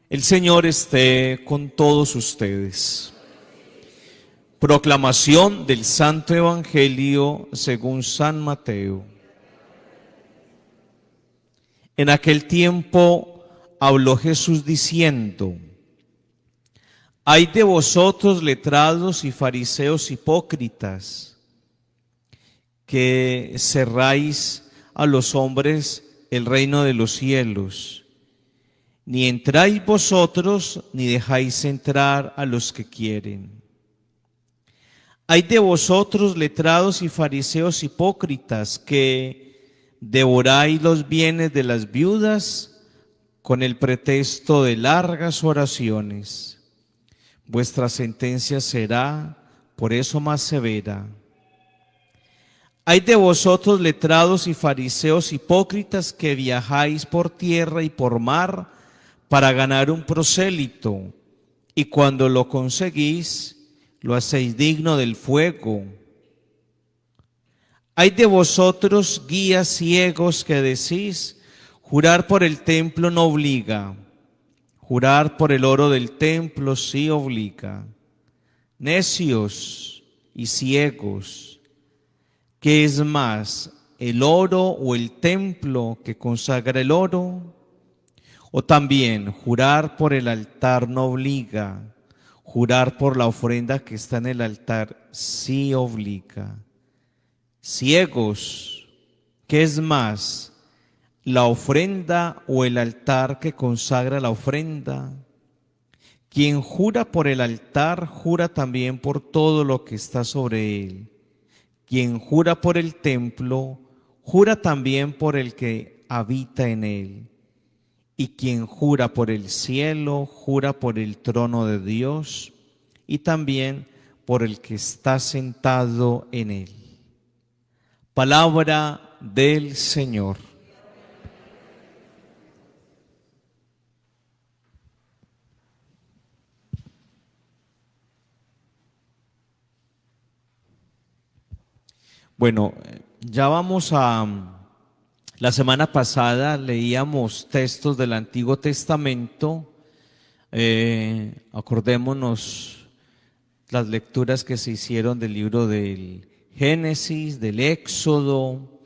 El Señor esté con todos ustedes. Proclamación del Santo Evangelio según San Mateo. En aquel tiempo habló Jesús diciendo: Hay de vosotros letrados y fariseos hipócritas, que cerráis a los hombres el reino de los cielos. Ni entráis vosotros, ni dejáis entrar a los que quieren. Hay de vosotros letrados y fariseos hipócritas, que devoráis los bienes de las viudas con el pretexto de largas oraciones. Vuestra sentencia será por eso más severa. Hay de vosotros letrados y fariseos hipócritas, que viajáis por tierra y por mar para ganar un prosélito, y cuando lo conseguís, lo hacéis digno del fuego. Hay de vosotros guías ciegos, que decís: jurar por el templo no obliga, jurar por el oro del templo sí obliga. Necios y ciegos, ¿qué es más, el oro o el templo que consagra el oro? O también, jurar por el altar no obliga, jurar por la ofrenda que está en el altar sí obliga. Ciegos, ¿qué es más, la ofrenda o el altar que consagra la ofrenda? Quien jura por el altar, jura también por todo lo que está sobre él. Quien jura por el templo, jura también por el que habita en él. Y quien jura por el cielo, jura por el trono de Dios y también por el que está sentado en él. Palabra del Señor. Bueno, ya vamos a... La semana pasada leíamos textos del Antiguo Testamento. Acordémonos las lecturas que se hicieron del libro del Génesis, del Éxodo,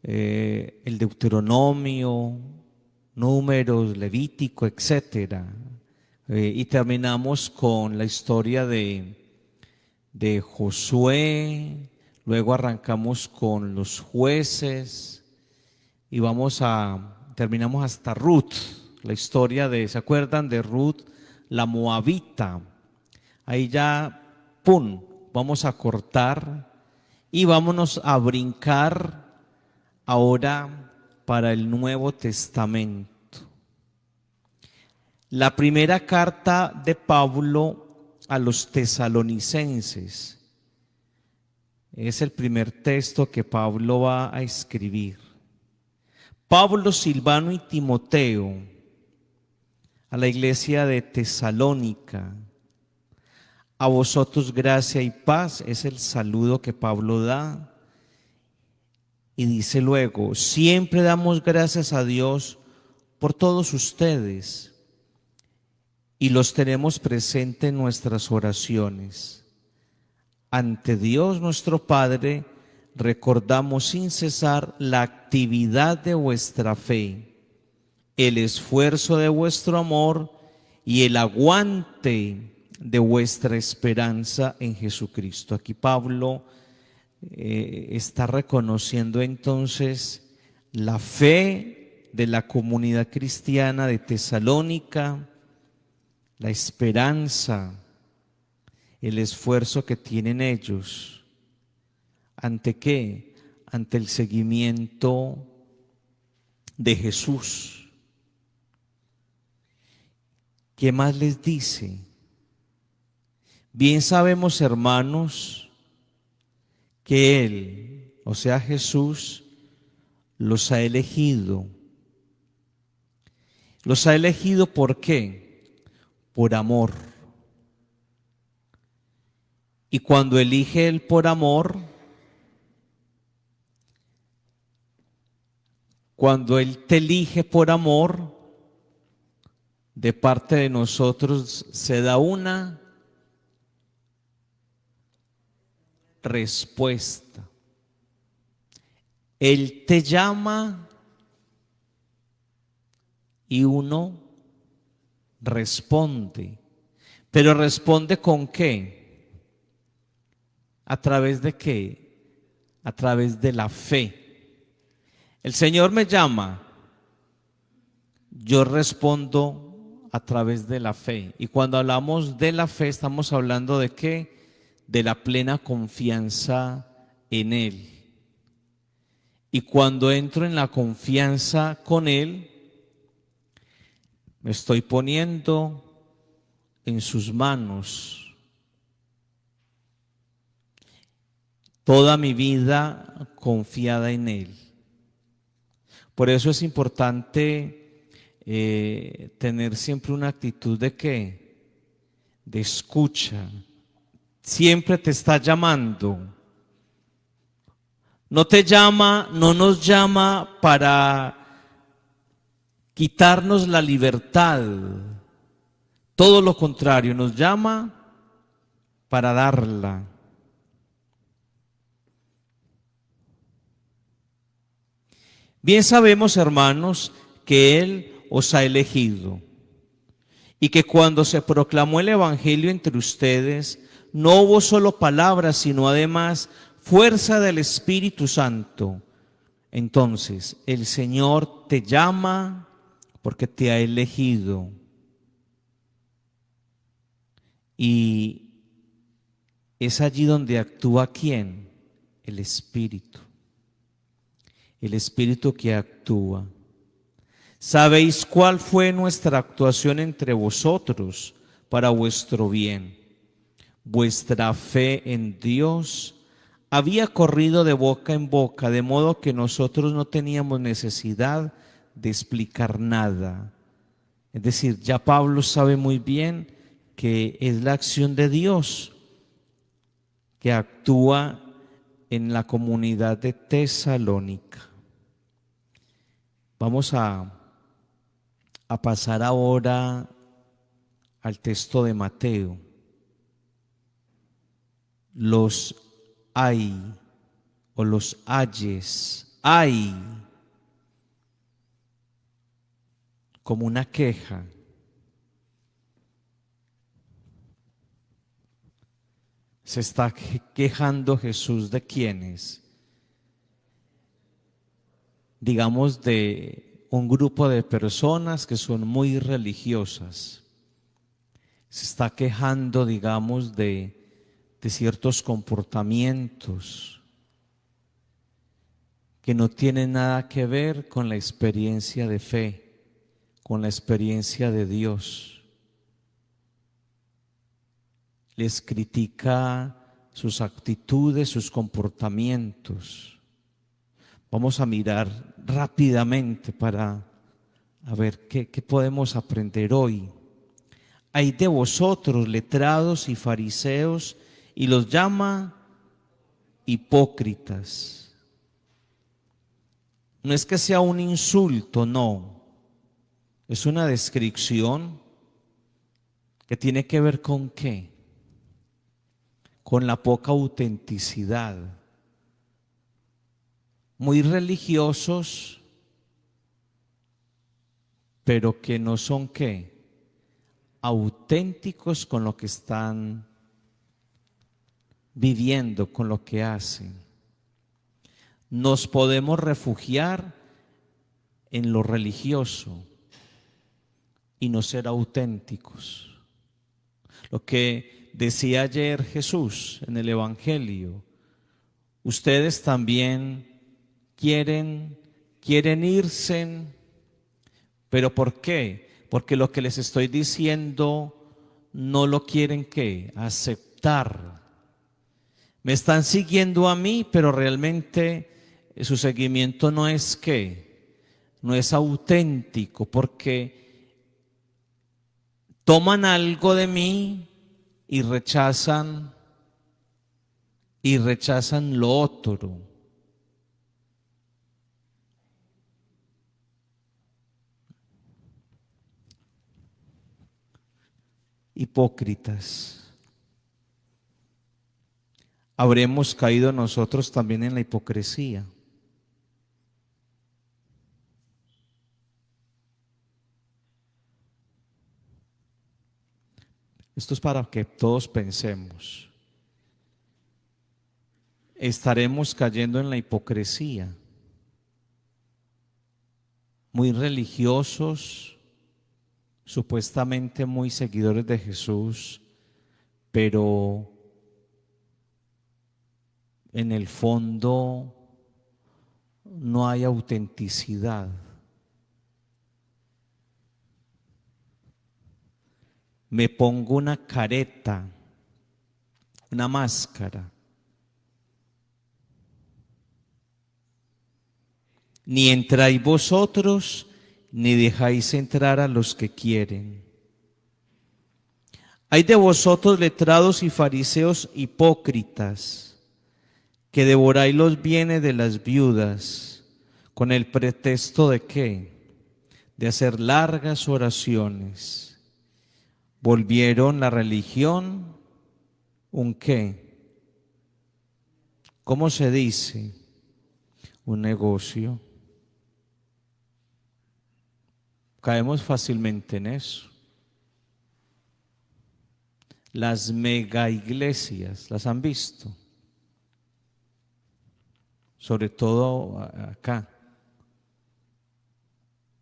el Deuteronomio, Números, Levítico, etcétera. Y terminamos con la historia de Josué. Luego arrancamos con los jueces. Y terminamos hasta Ruth, la historia ¿se acuerdan de Ruth, la moabita? Ahí ya, ¡pum!, vamos a cortar y vámonos a brincar ahora para el Nuevo Testamento. La primera carta de Pablo a los tesalonicenses es el primer texto que Pablo va a escribir. Pablo, Silvano y Timoteo, a la iglesia de Tesalónica, a vosotros gracia y paz, es el saludo que Pablo da. Y dice luego: siempre damos gracias a Dios por todos ustedes y los tenemos presente en nuestras oraciones. Ante Dios nuestro Padre, recordamos sin cesar la actividad de vuestra fe, el esfuerzo de vuestro amor y el aguante de vuestra esperanza en Jesucristo. Aquí Pablo está reconociendo entonces la fe de la comunidad cristiana de Tesalónica, la esperanza, el esfuerzo que tienen ellos. ¿Ante qué? Ante el seguimiento de Jesús. ¿Qué más les dice? Bien sabemos, hermanos, que Él, o sea Jesús, los ha elegido. ¿Los ha elegido por qué? Por amor. Y cuando elige Él por amor, cuando Él te elige por amor, de parte de nosotros se da una respuesta. Él te llama y uno responde. Pero responde ¿con qué? ¿A través de qué? A través de la fe. El Señor me llama, yo respondo a través de la fe. Y cuando hablamos de la fe, estamos hablando de qué? De la plena confianza en Él. Y cuando entro en la confianza con Él, me estoy poniendo en sus manos. Toda mi vida confiada en Él. Por eso es importante tener siempre una actitud de ¿qué? De escucha. Siempre te está llamando. No te llama, no nos llama para quitarnos la libertad. Todo lo contrario, nos llama para darla. Bien sabemos, hermanos, que Él os ha elegido y que cuando se proclamó el Evangelio entre ustedes, no hubo solo palabras, sino además fuerza del Espíritu Santo. Entonces, el Señor te llama porque te ha elegido. Y es allí donde actúa ¿quién? El Espíritu. El Espíritu que actúa. ¿Sabéis cuál fue nuestra actuación entre vosotros para vuestro bien? Vuestra fe en Dios había corrido de boca en boca, de modo que nosotros no teníamos necesidad de explicar nada. Es decir, ya Pablo sabe muy bien que es la acción de Dios que actúa en la comunidad de Tesalónica. Vamos a pasar ahora al texto de Mateo. Los hay o los ayes, hay como una queja. Se está quejando Jesús de quiénes, digamos de un grupo de personas que son muy religiosas. Se está quejando, digamos, de ciertos comportamientos que no tienen nada que ver con la experiencia de fe, con la experiencia de Dios. Les critica sus actitudes, sus comportamientos. Vamos a mirar rápidamente para ver qué podemos aprender hoy. Hay de vosotros, letrados y fariseos, y los llama hipócritas. No es que sea un insulto, no. Es una descripción que tiene que ver con ¿qué? Con la poca autenticidad. Muy religiosos, pero que no son ¿qué? Auténticos con lo que están viviendo, con lo que hacen. Nos podemos refugiar en lo religioso y no ser auténticos. Lo que decía ayer Jesús en el Evangelio, ustedes también quieren irse, pero ¿por qué? Porque lo que les estoy diciendo no lo quieren ¿qué? Aceptar. Me están siguiendo a mí, pero realmente su seguimiento no es ¿qué? No es auténtico, porque toman algo de mí y rechazan lo otro. hipócritas. ¿Habremos caído nosotros también en la hipocresía? Esto es para que todos pensemos. ¿Estaremos cayendo en la hipocresía? Muy religiosos, supuestamente muy seguidores de Jesús, pero en el fondo no hay autenticidad. Me pongo una careta, una máscara. Ni entráis vosotros, ni dejáis entrar a los que quieren. Hay de vosotros letrados y fariseos hipócritas, que devoráis los bienes de las viudas, con el pretexto de ¿qué? De hacer largas oraciones. Volvieron la religión un ¿qué? ¿Cómo se dice? Un negocio. Caemos fácilmente en eso. Las mega iglesias, ¿las han visto? Sobre todo acá.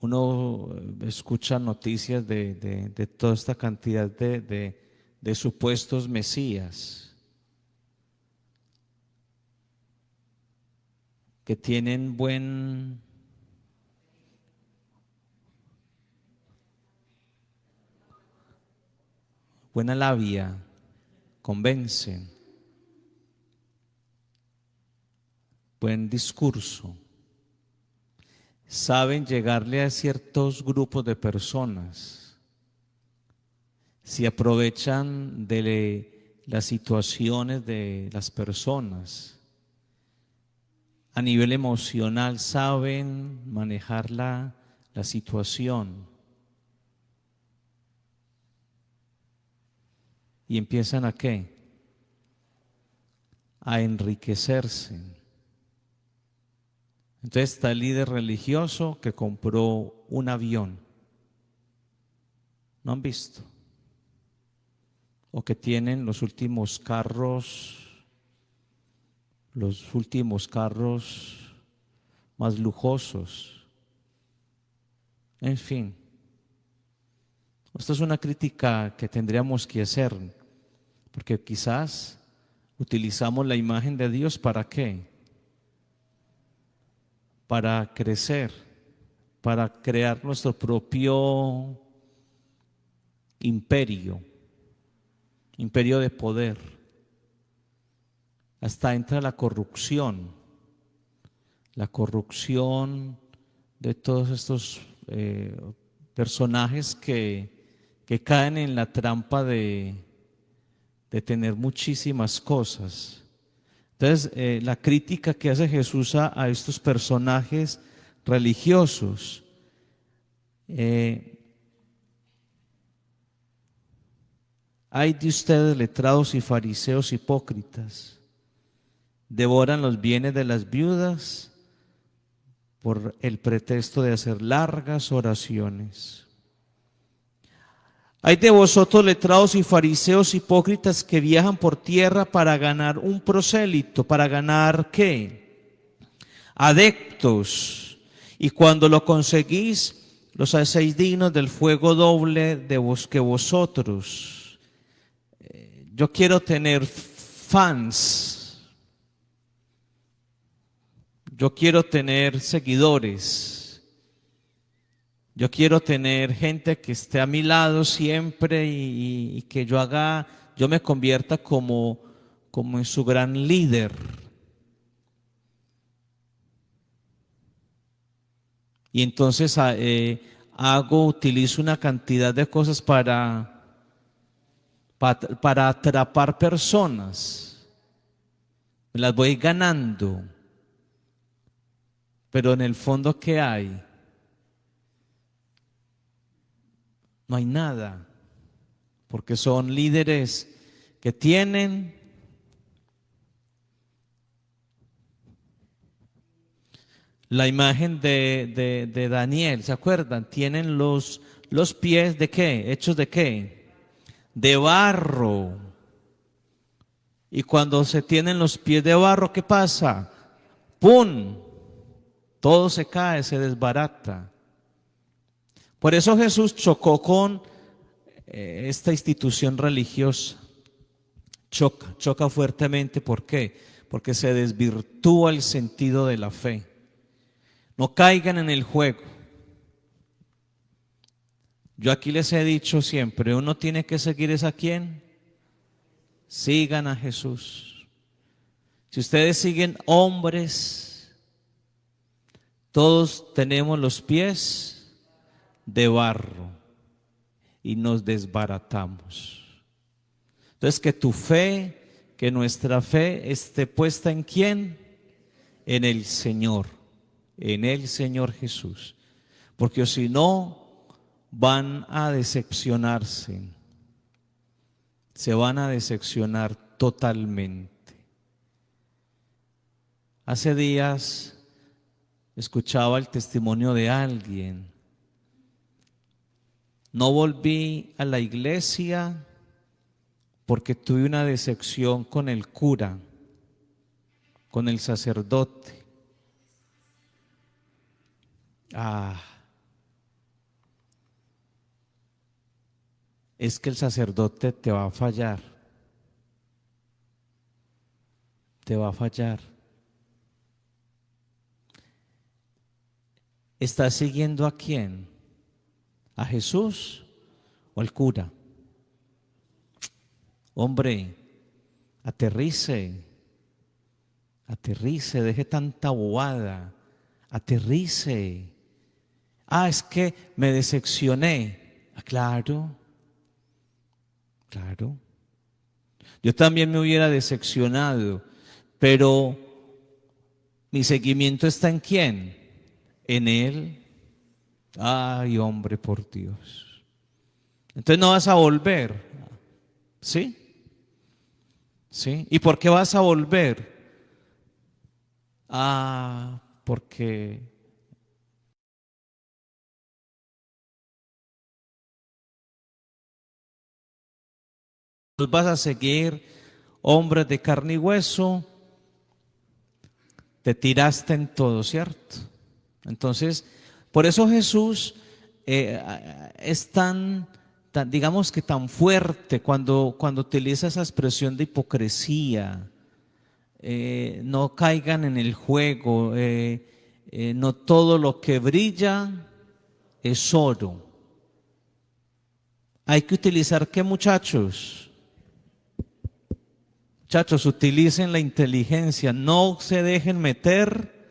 Uno escucha noticias de toda esta cantidad de supuestos mesías que tienen buena labia, convencen, buen discurso, saben llegarle a ciertos grupos de personas, se aprovechan de las situaciones de las personas, a nivel emocional saben manejar la situación y empiezan ¿a qué? A enriquecerse. Entonces está el líder religioso que compró un avión. ¿No han visto? O que tienen los últimos carros más lujosos. En fin, esto es una crítica que tendríamos que hacer, porque quizás utilizamos la imagen de Dios ¿para qué? Para crecer, para crear nuestro propio imperio de poder. Hasta entra la corrupción de todos estos personajes que caen en la trampa de tener muchísimas cosas. Entonces, la crítica que hace Jesús a estos personajes religiosos, hay de ustedes letrados y fariseos hipócritas, devoran los bienes de las viudas por el pretexto de hacer largas oraciones. Hay de vosotros letrados y fariseos hipócritas que viajan por tierra para ganar un prosélito, para ganar ¿qué? Adeptos. Y cuando lo conseguís, los hacéis dignos del fuego doble que vosotros. Yo quiero tener fans. Yo quiero tener seguidores. Yo quiero tener gente que esté a mi lado siempre y que yo me convierta como en su gran líder. Y entonces utilizo una cantidad de cosas para atrapar personas. Me las voy ganando. Pero en el fondo, ¿qué hay? No hay nada. porque son líderes que tienen la imagen de Daniel, ¿se acuerdan? Tienen los pies ¿de qué? ¿Hechos de qué? De barro. Y cuando se tienen los pies de barro, ¿qué pasa? ¡Pum! Todo se cae, se desbarata. Por eso Jesús chocó con esta institución religiosa. Choca fuertemente. ¿Por qué? Porque se desvirtúa el sentido de la fe. No caigan en el juego. Yo aquí les he dicho siempre, uno tiene que seguir es a quién. Sigan a Jesús. Si ustedes siguen hombres, todos tenemos los pies de barro y nos desbaratamos. Entonces que tu fe, que nuestra fe esté puesta ¿en quién? En el Señor Jesús. Porque si no, van a decepcionarse. Se van a decepcionar totalmente. Hace días escuchaba el testimonio de alguien. No volví a la iglesia porque tuve una decepción con el cura, con el sacerdote. Es que el sacerdote te va a fallar. Te va a fallar. ¿Estás siguiendo a quién? ¿A Jesús o al cura? Hombre, aterrice, deje tanta bobada, aterrice. Es que me decepcioné. Claro. Yo también me hubiera decepcionado, pero mi seguimiento está ¿en quién? En Él. Ay, hombre, por Dios. Entonces no vas a volver. ¿Sí? ¿Sí? ¿Y por qué vas a volver? Porque vas a seguir hombres de carne y hueso, te tiraste en todo, ¿cierto? Entonces, por eso Jesús es digamos que tan fuerte cuando utiliza esa expresión de hipocresía. No caigan en el juego, no todo lo que brilla es oro. Hay que utilizar ¿qué, muchachos? Muchachos, utilicen la inteligencia, no se dejen meter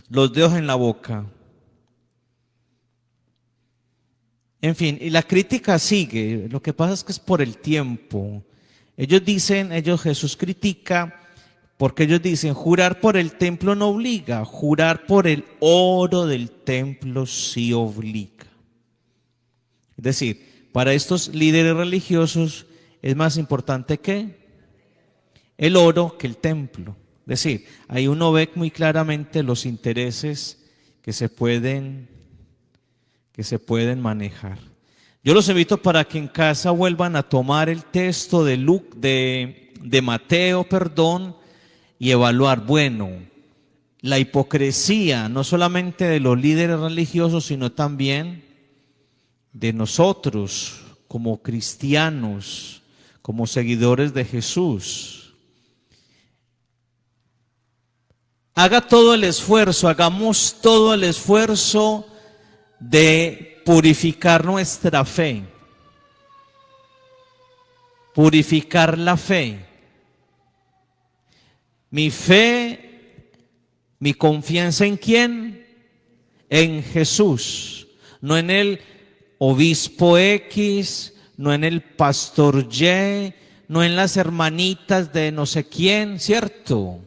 los dedos en la boca. En fin, y la crítica sigue, lo que pasa es que es por el tiempo. Jesús critica porque ellos dicen, jurar por el templo no obliga, jurar por el oro del templo sí obliga. Es decir, para estos líderes religiosos es más importante que el oro que el templo. Es decir, ahí uno ve muy claramente los intereses que se pueden manejar. Yo los invito para que en casa vuelvan a tomar el texto de Mateo, y evaluar, bueno, la hipocresía no solamente de los líderes religiosos, sino también de nosotros como cristianos, como seguidores de Jesús. Hagamos todo el esfuerzo de purificar nuestra fe, purificar la fe. Mi fe, mi confianza ¿en quién? En Jesús, no en el obispo X, no en el pastor Y, no en las hermanitas de no sé quién, ¿cierto?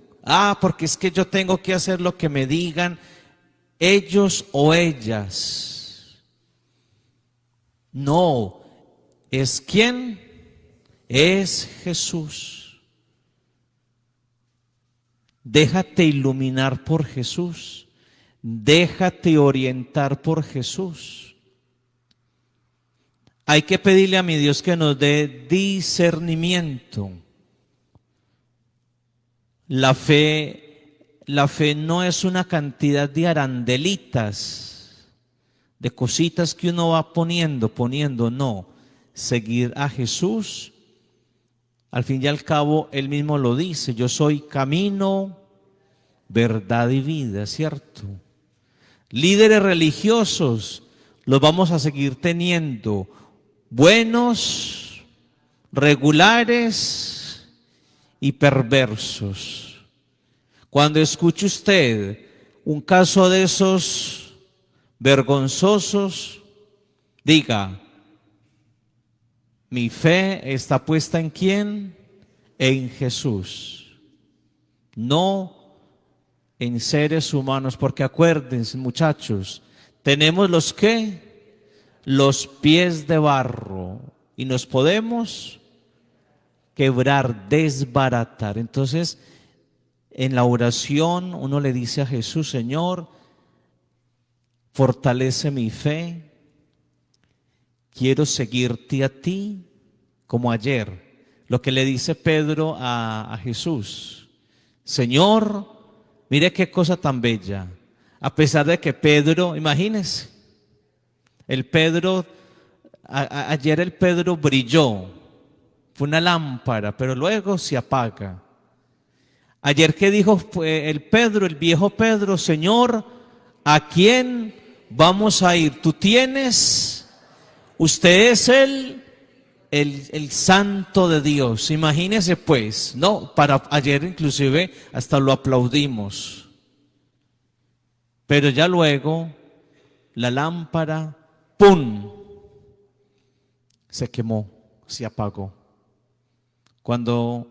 Porque es que yo tengo que hacer lo que me digan ellos o ellas. No, ¿es quién? Es Jesús. Déjate iluminar por Jesús. Déjate orientar por Jesús. Hay que pedirle a mi Dios que nos dé discernimiento. La fe no es una cantidad de arandelitas, de cositas que uno va poniendo, no. Seguir a Jesús, al fin y al cabo, Él mismo lo dice, yo soy camino, verdad y vida, ¿cierto? Líderes religiosos los vamos a seguir teniendo, buenos, regulares y perversos. Cuando escuche usted un caso de esos vergonzosos, diga, mi fe está puesta ¿en quién? En Jesús, no en seres humanos, porque acuérdense, muchachos, tenemos los ¿qué? Los pies de barro y nos podemos quebrar, desbaratar. Entonces, en la oración uno le dice a Jesús, Señor, fortalece mi fe, quiero seguirte a ti, como ayer, lo que le dice Pedro a Jesús, Señor, mire qué cosa tan bella, a pesar de que Pedro, imagínense, ayer el Pedro brilló, fue una lámpara, pero luego se apaga. Ayer que dijo el viejo Pedro, Señor, ¿a quién vamos a ir? Tú tienes, usted es el santo de Dios. Imagínese pues, no, ayer inclusive hasta lo aplaudimos. Pero ya luego la lámpara, ¡pum!, se quemó, se apagó. Cuando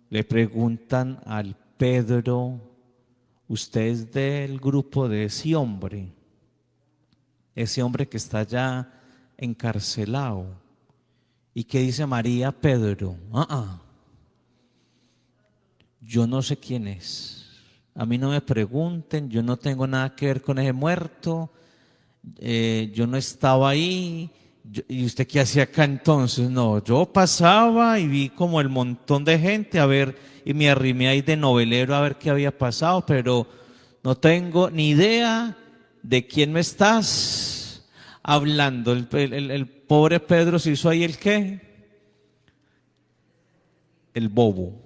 le preguntan al Pedro, usted es del grupo de ese hombre que está ya encarcelado. ¿Y qué dice María Pedro? Yo no sé quién es. A mí no me pregunten, yo no tengo nada que ver con ese muerto, yo no estaba ahí. ¿Y usted qué hacía acá entonces? No, yo pasaba y vi como el montón de gente a ver, y me arrimé ahí de novelero a ver qué había pasado, pero no tengo ni idea de quién me estás hablando. El pobre Pedro se hizo ahí el ¿qué? El bobo.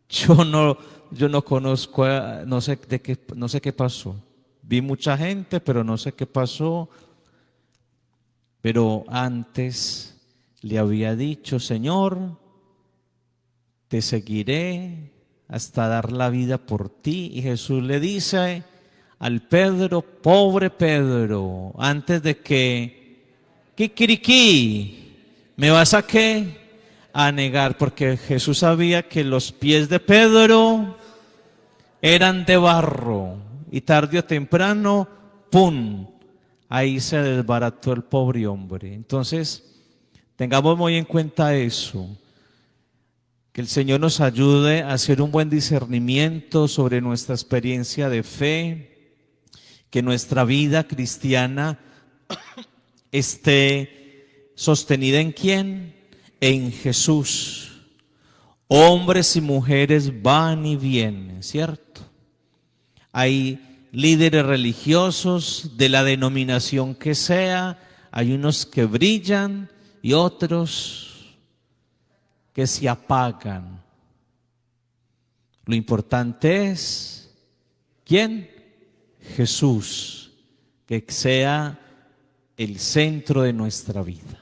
Yo no conozco, no sé qué pasó. Vi mucha gente, pero no sé qué pasó. Pero antes le había dicho, Señor, te seguiré hasta dar la vida por ti. Y Jesús le dice al Pedro, pobre Pedro, antes de que, kikiriki, ¿me vas a qué? A negar, porque Jesús sabía que los pies de Pedro eran de barro y tarde o temprano, ¡pum!, ahí se desbarató el pobre hombre. Entonces, tengamos muy en cuenta eso, que el Señor nos ayude a hacer un buen discernimiento sobre nuestra experiencia de fe, que nuestra vida cristiana esté sostenida ¿en quién? En Jesús. Hombres y mujeres van y vienen, ¿cierto? Hay líderes religiosos de la denominación que sea, hay unos que brillan y otros que se apagan. Lo importante es, ¿quién? Jesús, que sea el centro de nuestra vida.